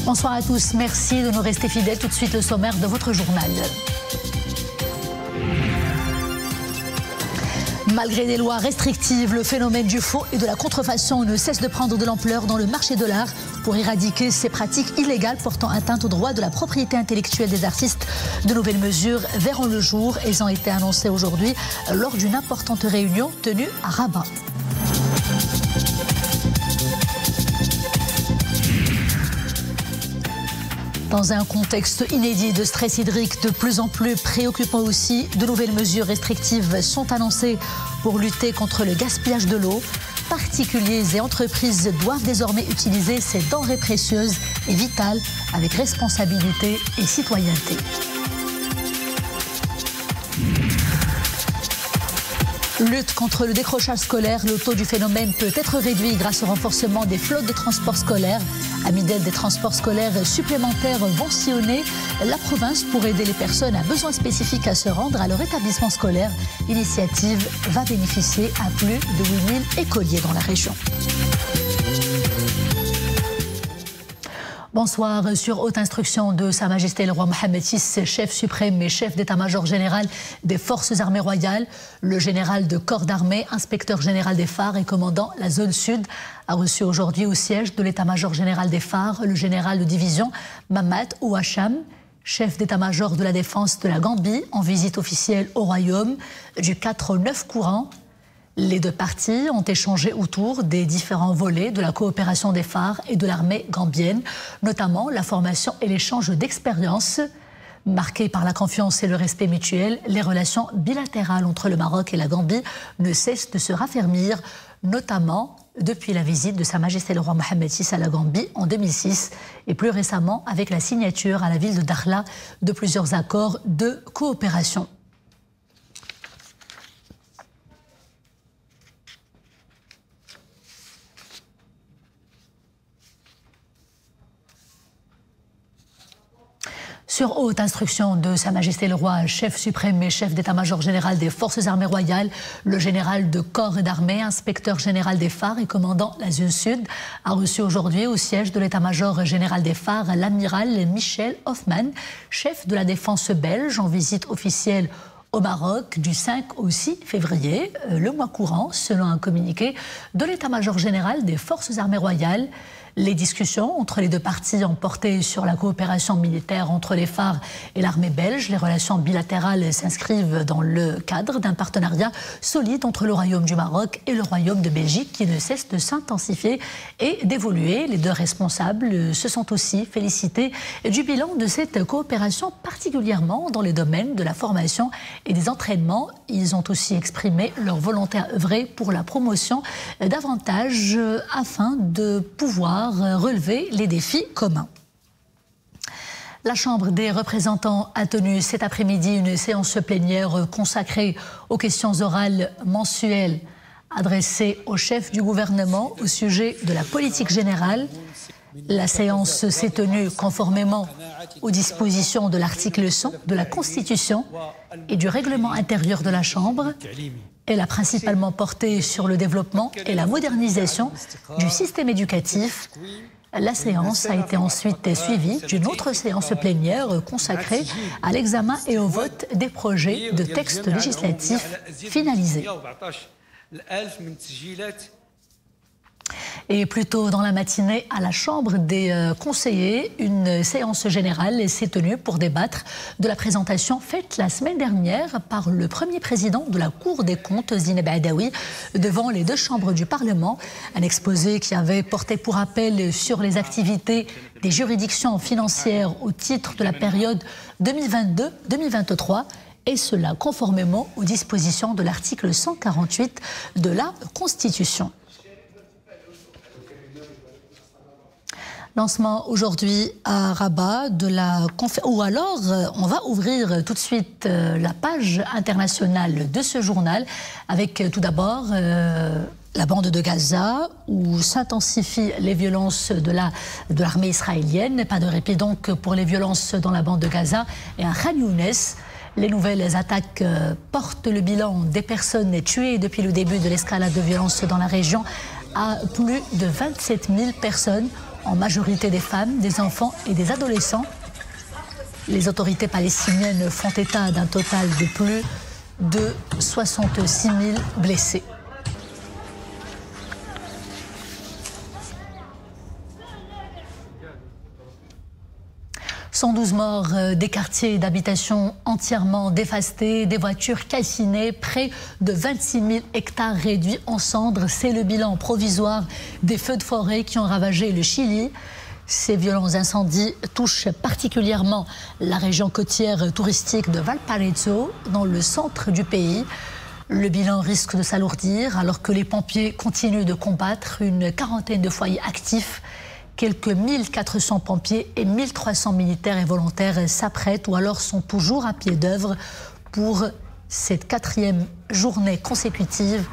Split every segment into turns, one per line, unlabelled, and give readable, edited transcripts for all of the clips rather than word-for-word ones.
Bonsoir à tous, merci de nous rester fidèles. Tout de suite le sommaire de votre journal. Malgré des lois restrictives, le phénomène du faux et de la contrefaçon ne cesse de prendre de l'ampleur dans le marché de l'art. Pour éradiquer ces pratiques illégales portant atteinte au droit de la propriété intellectuelle des artistes, de nouvelles mesures verront le jour. Elles ont été annoncées aujourd'hui lors d'une importante réunion tenue à Rabat. Dans un contexte inédit de stress hydrique de plus en plus préoccupant aussi, de nouvelles mesures restrictives sont annoncées pour lutter contre le gaspillage de l'eau. Particuliers et entreprises doivent désormais utiliser ces denrées précieuses et vitales avec responsabilité et citoyenneté. Lutte contre le décrochage scolaire, le taux du phénomène peut être réduit grâce au renforcement des flottes de transport scolaire. À Midel, des transports scolaires supplémentaires vont sillonner la province pour aider les personnes à besoins spécifiques à se rendre à leur établissement scolaire. L'initiative va bénéficier à plus de 8000 écoliers dans la région. Bonsoir. Sur haute instruction de Sa Majesté le roi Mohammed VI, chef suprême et chef d'état-major général des Forces armées royales, le général de corps d'armée, inspecteur général des phares et commandant la zone sud, a reçu aujourd'hui au siège de l'état-major général des phares le général de division Mamad Ouacham, chef d'état-major de la défense de la Gambie, en visite officielle au royaume du 4 au 9 courant. Les deux parties ont échangé autour des différents volets de la coopération des phares et de l'armée gambienne, notamment la formation et l'échange d'expériences. Marquées par la confiance et le respect mutuel, les relations bilatérales entre le Maroc et la Gambie ne cessent de se raffermir, notamment depuis la visite de Sa Majesté le roi Mohammed VI à la Gambie en 2006 et plus récemment avec la signature à la ville de Dakhla de plusieurs accords de coopération. Sur haute instruction de Sa Majesté le Roi, chef suprême et chef d'état-major général des Forces armées royales, le général de corps d'armée, inspecteur général des phares et commandant la zone sud, a reçu aujourd'hui au siège de l'état-major général des phares l'amiral Michel Hoffman, chef de la défense belge, en visite officielle au Maroc du 5 au 6 février, le mois courant, selon un communiqué de l'état-major général des Forces armées royales. Les discussions entre les deux parties ont porté sur la coopération militaire entre les phares et l'armée belge. Les relations bilatérales s'inscrivent dans le cadre d'un partenariat solide entre le Royaume du Maroc et le Royaume de Belgique qui ne cesse de s'intensifier et d'évoluer. Les deux responsables se sont aussi félicités du bilan de cette coopération, particulièrement dans les domaines de la formation et des entraînements. Ils ont aussi exprimé leur volonté à œuvrer pour la promotion davantage afin de pouvoir relever les défis communs. La Chambre des représentants a tenu cet après-midi une séance plénière consacrée aux questions orales mensuelles adressées au chef du gouvernement au sujet de la politique générale. La séance s'est tenue conformément aux dispositions de l'article 100 de la Constitution et du règlement intérieur de la Chambre. Elle a principalement porté sur le développement et la modernisation du système éducatif. La séance a été ensuite suivie d'une autre séance plénière consacrée à l'examen et au vote des projets de textes législatifs finalisés. Et plus tôt dans la matinée, à la Chambre des conseillers, une séance générale s'est tenue pour débattre de la présentation faite la semaine dernière par le premier président de la Cour des comptes, Zineb Adaoui, devant les deux chambres du Parlement. Un exposé qui avait porté pour rappel sur les activités des juridictions financières au titre de la période 2022-2023. Et cela conformément aux dispositions de l'article 148 de la Constitution. Lancement aujourd'hui à Rabat de la conférence. Ou alors, on va ouvrir tout de suite la page internationale de ce journal avec tout d'abord la bande de Gaza où s'intensifient les violences de l'armée israélienne. Pas de répit donc pour les violences dans la bande de Gaza et à Khan Younes. Les nouvelles attaques portent le bilan des personnes tuées depuis le début de l'escalade de violence dans la région à plus de 27 000 personnes, en majorité des femmes, des enfants et des adolescents. Les autorités palestiniennes font état d'un total de plus de 66 000 blessés. « 112 morts, des quartiers d'habitation entièrement dévastés, des voitures calcinées, près de 26 000 hectares réduits en cendres. C'est le bilan provisoire des feux de forêt qui ont ravagé le Chili. Ces violents incendies touchent particulièrement la région côtière touristique de Valparaiso, dans le centre du pays. Le bilan risque de s'alourdir alors que les pompiers continuent de combattre. Une quarantaine de foyers actifs. Quelques 1400 pompiers et 1300 militaires et volontaires s'apprêtent ou alors sont toujours à pied d'œuvre pour cette 4e journée consécutive,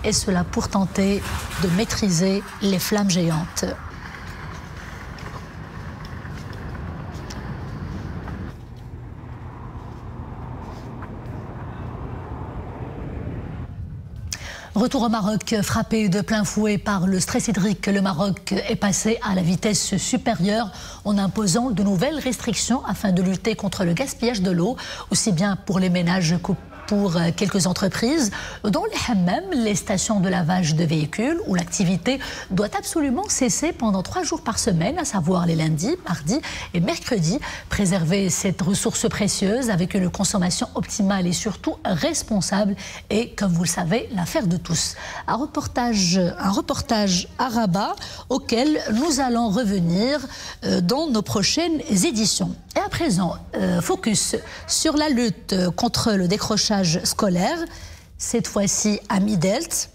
et cela pour tenter de maîtriser les flammes géantes. Retour au Maroc, frappé de plein fouet par le stress hydrique. Le Maroc est passé à la vitesse supérieure en imposant de nouvelles restrictions afin de lutter contre le gaspillage de l'eau, aussi bien pour les ménages que pour quelques entreprises, dont les hammams, les stations de lavage de véhicules, où l'activité doit absolument cesser pendant 3 jours par semaine, à savoir les lundis, mardis et mercredis. Préserver cette ressource précieuse avec une consommation optimale et surtout responsable est, comme vous le savez, l'affaire de tous. Un reportage à Rabat auquel nous allons revenir dans nos prochaines éditions. Et à présent, focus sur la lutte contre le décrochage scolaire, cette fois-ci à Midelt.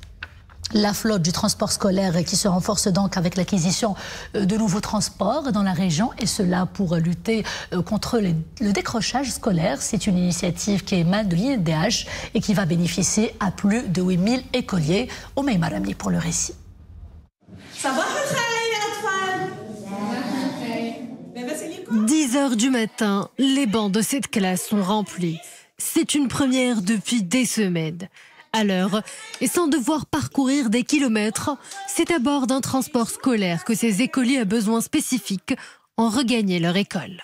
La flotte du transport scolaire qui se renforce donc avec l'acquisition de nouveaux transports dans la région, et cela pour lutter contre le décrochage scolaire. C'est une initiative qui émane de l'INDH et qui va bénéficier à plus de 8000 écoliers. Oumaima Ramli pour le récit.
10 heures du matin, les bancs de cette classe sont remplis. C'est une première depuis des semaines. À l'heure, et sans devoir parcourir des kilomètres, c'est à bord d'un transport scolaire que ces écoliers à besoins spécifiques ont regagné leur école.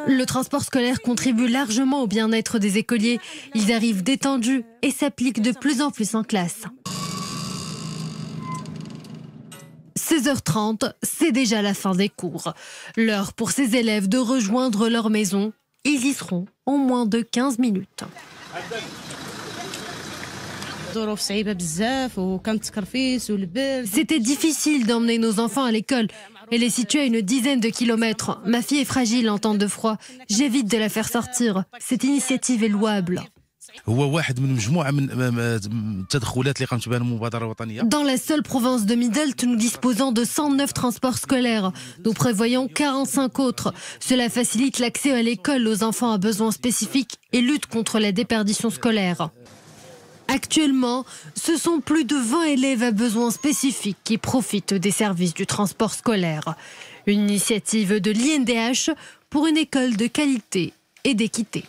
Le transport scolaire contribue largement au bien-être des écoliers. Ils arrivent détendus et s'appliquent de plus en plus en classe. 16h30, c'est déjà la fin des cours. L'heure pour ces élèves de rejoindre leur maison. Ils y seront en moins de 15 minutes. C'était difficile d'emmener nos enfants à l'école. Elle est située à une dizaine de kilomètres. Ma fille est fragile en temps de froid. J'évite de la faire sortir. Cette initiative est louable. Dans la seule province de Midelt, nous disposons de 109 transports scolaires. Nous prévoyons 45 autres. Cela facilite l'accès à l'école aux enfants à besoins spécifiques et lutte contre la déperdition scolaire. Actuellement, ce sont plus de 20 élèves à besoins spécifiques qui profitent des services du transport scolaire. Une initiative de l'INDH pour une école de qualité et d'équité.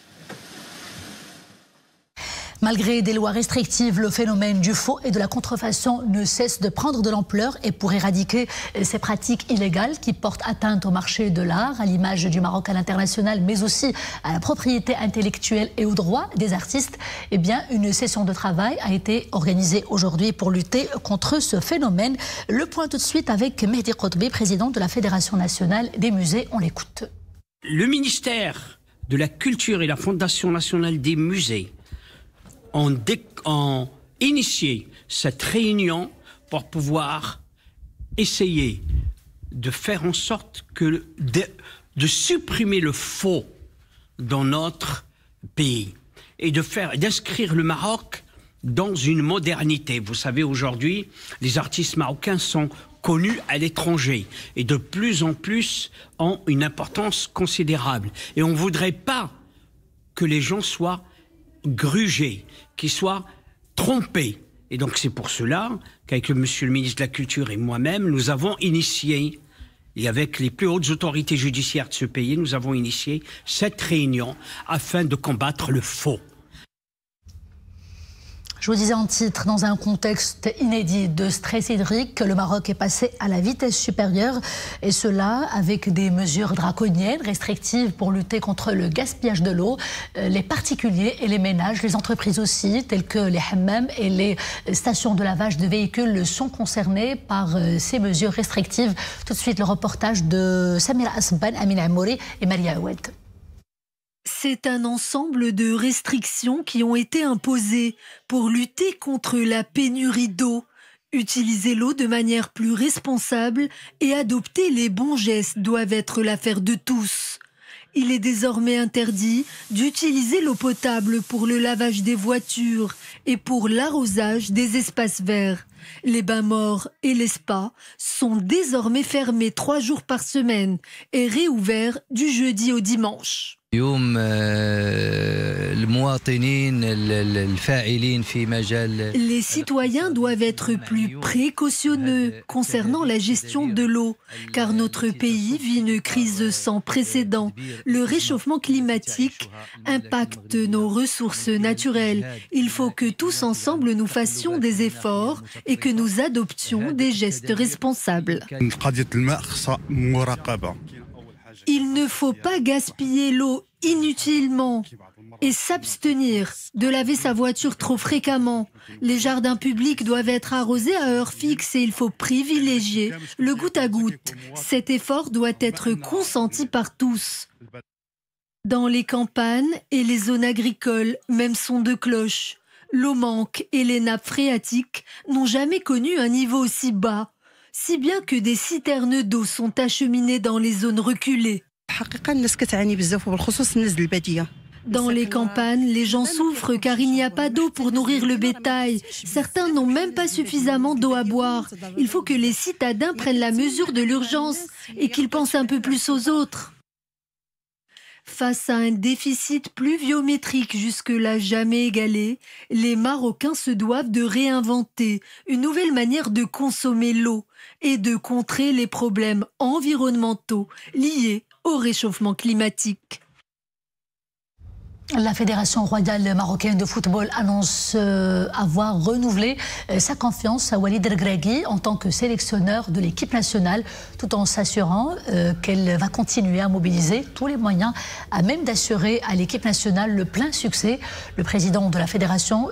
Malgré des lois restrictives, le phénomène du faux et de la contrefaçon ne cesse de prendre de l'ampleur, et pour éradiquer ces pratiques illégales qui portent atteinte au marché de l'art, à l'image du Maroc à l'international, mais aussi à la propriété intellectuelle et aux droits des artistes, eh bien, une session de travail a été organisée aujourd'hui pour lutter contre ce phénomène. Le point tout de suite avec Mehdi Qotbi, président de la Fédération nationale des musées. On l'écoute.
Le ministère de la Culture et la Fondation nationale des musées ont initié cette réunion pour pouvoir essayer de faire en sorte que de supprimer le faux dans notre pays et d'inscrire le Maroc dans une modernité. Vous savez, aujourd'hui, les artistes marocains sont connus à l'étranger et de plus en plus ont une importance considérable. Et on ne voudrait pas que les gens soient grugés, qu'ils soient trompés. Et donc c'est pour cela qu'avec monsieur le ministre de la Culture et moi-même, nous avons initié, et avec les plus hautes autorités judiciaires de ce pays, nous avons initié cette réunion afin de combattre le faux.
Je vous disais en titre, dans un contexte inédit de stress hydrique, le Maroc est passé à la vitesse supérieure, et cela avec des mesures draconiennes, restrictives pour lutter contre le gaspillage de l'eau. Les particuliers et les ménages, les entreprises aussi, telles que les hammams et les stations de lavage de véhicules sont concernés par ces mesures restrictives. Tout de suite, le reportage de Samira Asban, Amine Amouri et Maria Oued.
C'est un ensemble de restrictions qui ont été imposées pour lutter contre la pénurie d'eau, utiliser l'eau de manière plus responsable et adopter les bons gestes doivent être l'affaire de tous. Il est désormais interdit d'utiliser l'eau potable pour le lavage des voitures et pour l'arrosage des espaces verts. Les bains morts et les spas sont désormais fermés 3 jours par semaine et réouverts du jeudi au dimanche. Les citoyens doivent être plus précautionneux concernant la gestion de l'eau, car notre pays vit une crise sans précédent. Le réchauffement climatique impacte nos ressources naturelles. Il faut que tous ensemble nous fassions des efforts et que nous adoptions des gestes responsables. Il ne faut pas gaspiller l'eau inutilement et s'abstenir de laver sa voiture trop fréquemment. Les jardins publics doivent être arrosés à heure fixe et il faut privilégier le goutte à goutte. Cet effort doit être consenti par tous. Dans les campagnes et les zones agricoles, même son de cloche. L'eau manque et les nappes phréatiques n'ont jamais connu un niveau aussi bas, si bien que des citernes d'eau sont acheminées dans les zones reculées. Dans les campagnes, les gens souffrent car il n'y a pas d'eau pour nourrir le bétail. Certains n'ont même pas suffisamment d'eau à boire. Il faut que les citadins prennent la mesure de l'urgence et qu'ils pensent un peu plus aux autres. Face à un déficit pluviométrique jusque-là jamais égalé, les Marocains se doivent de réinventer une nouvelle manière de consommer l'eau et de contrer les problèmes environnementaux liés au réchauffement climatique.
La Fédération royale marocaine de football annonce avoir renouvelé sa confiance à Walid Regragui en tant que sélectionneur de l'équipe nationale, tout en s'assurant qu'elle va continuer à mobiliser tous les moyens à même d'assurer à l'équipe nationale le plein succès. Le président de la Fédération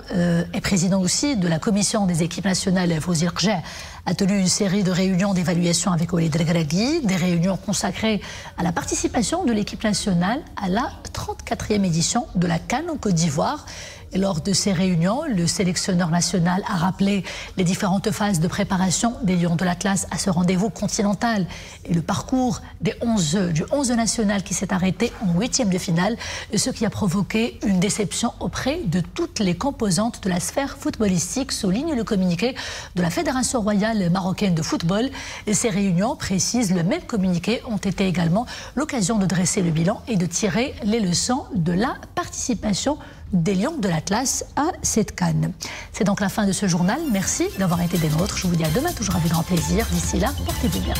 et président aussi de la commission des équipes nationales, Fawzi Rja, a tenu une série de réunions d'évaluation avec Walid Regragui, des réunions consacrées à la participation de l'équipe nationale à la 34e édition de la CAN en Côte d'Ivoire. Et lors de ces réunions, le sélectionneur national a rappelé les différentes phases de préparation des Lions de l'Atlas à ce rendez-vous continental et le parcours du 11 national qui s'est arrêté en 8e de finale, ce qui a provoqué une déception auprès de toutes les composantes de la sphère footballistique, souligne le communiqué de la Fédération royale marocaine de football. Et ces réunions, précisent le même communiqué, ont été également l'occasion de dresser le bilan et de tirer les leçons de la participation des Lions de l'Atlas à cette CAN. C'est donc la fin de ce journal. Merci d'avoir été des nôtres. Je vous dis à demain, toujours avec grand plaisir. D'ici là, portez-vous bien.